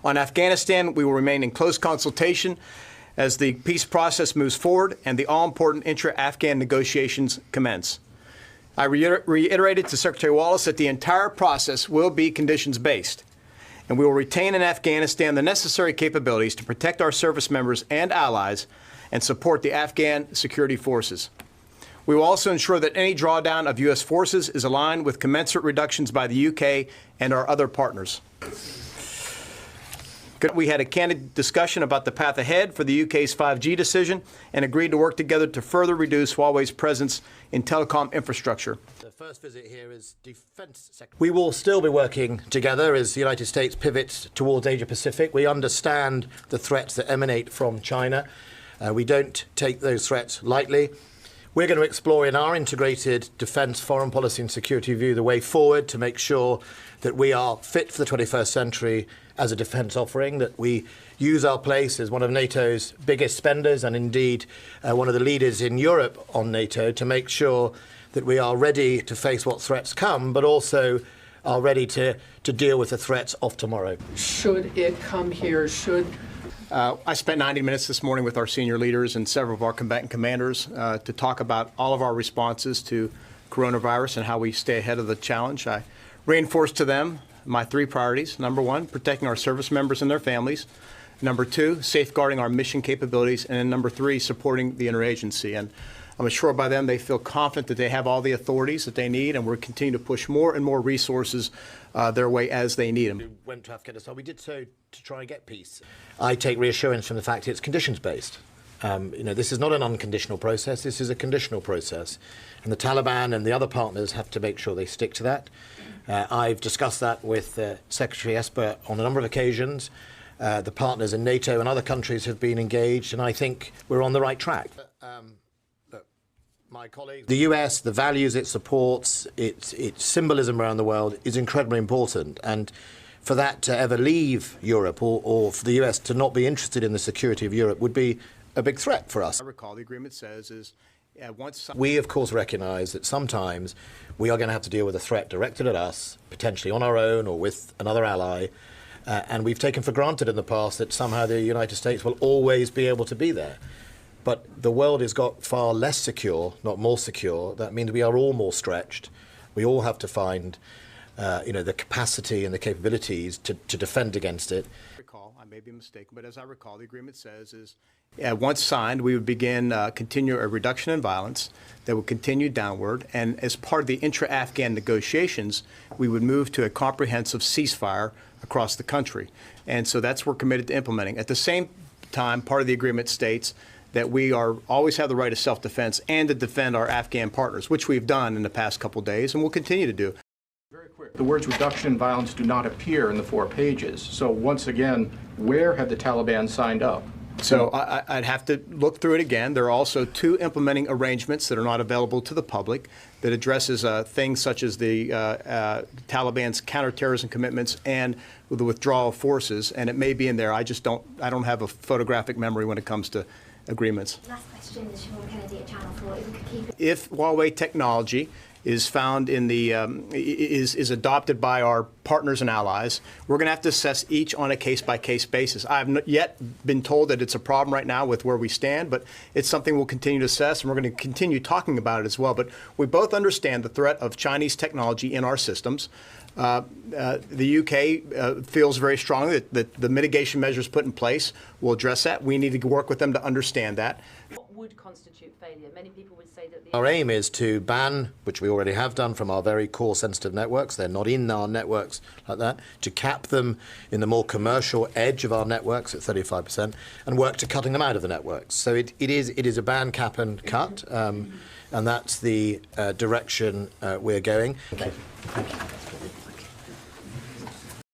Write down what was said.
On Afghanistan, we will remain in close consultation as the peace process moves forward and the all-important intra-Afghan negotiations commence. I reiterated to Secretary Wallace that the entire process will be conditions-based, and we will retain in Afghanistan the necessary capabilities to protect our service members and allies and support the Afghan security forces. We will also ensure that any drawdown of U.S. forces is aligned with commensurate reductions by the U.K. and our other partners. We had a candid discussion about the path ahead for the UK's 5G decision and agreed to work together to further reduce Huawei's presence in telecom infrastructure. The first visit here is Defense Secretary. We will still be working together as the United States pivots towards Asia-Pacific. We understand the threats that emanate from China. We don't take those threats lightly. We're going to explore in our integrated defence, foreign policy and security view the way forward to make sure that we are fit for the 21st century as a defence offering, that we use our place as one of NATO's biggest spenders and indeed one of the leaders in Europe on NATO to make sure that we are ready to face what threats come, but also are ready to deal with the threats of tomorrow. Should it come here, I spent 90 minutes this morning with our senior leaders and several of our combatant commanders to talk about all of our responses to coronavirus and how we stay ahead of the challenge. I reinforced to them my three priorities. Number one, protecting our service members and their families. Number two, safeguarding our mission capabilities. And then number three, supporting the interagency. And I'm assured by them they feel confident that they have all the authorities that they need, and we're continuing to push more and more resources their way as they need them. We went to Afghanistan. We did so to try and get peace. I take reassurance from the fact it's conditions-based. This is not an unconditional process. This is a conditional process. And the Taliban and the other partners have to make sure they stick to that. I've discussed that with Secretary Esper on a number of occasions. The partners in NATO and other countries have been engaged, and I think we're on the right track. My colleagues, the US, the values it supports, its symbolism around the world is incredibly important. And for that to ever leave Europe or for the US to not be interested in the security of Europe would be a big threat for us. I recall the agreement says is we, of course, recognise that sometimes we are going to have to deal with a threat directed at us, potentially on our own or with another ally. And we've taken for granted in the past that somehow the United States will always be able to be there. But the world has got far less secure, not more secure. That means we are all more stretched. We all have to find the capacity and the capabilities to defend against it. I may be mistaken, but as I recall, the agreement says is once signed, we would continue a reduction in violence that would continue downward, and as part of the intra-Afghan negotiations, we would move to a comprehensive ceasefire across the country. And so that's what we're committed to implementing. At the same time, part of the agreement states that we always have the right of self-defense and to defend our Afghan partners, which we've done in the past couple of days and will continue to do. Very quick. The words reduction in violence do not appear in the 4 pages. So once again, where have the Taliban signed up? So I'd have to look through it again. There are also 2 implementing arrangements that are not available to the public that addresses things such as the Taliban's counterterrorism commitments and the withdrawal of forces, and it may be in there. I don't have a photographic memory when it comes to agreements. Last question, Sean Kennedy at Channel 4. If we could keep it. If Huawei technology is found in the is adopted by our partners and allies, we're going to have to assess each on a case-by-case basis. I have not yet been told that it's a problem right now with where we stand, but it's something we'll continue to assess, and we're going to continue talking about it as well. But we both understand the threat of Chinese technology in our systems. The UK feels very strongly that the mitigation measures put in place will address that. We need to work with them to understand that. What would constitute failure? Many people would say that our aim is to ban, which we already have done from our very core sensitive networks, they're not in our networks like that, to cap them in the more commercial edge of our networks at 35% and work to cutting them out of the networks. So it is a ban, cap and cut, and that's the direction we're going. Thank you.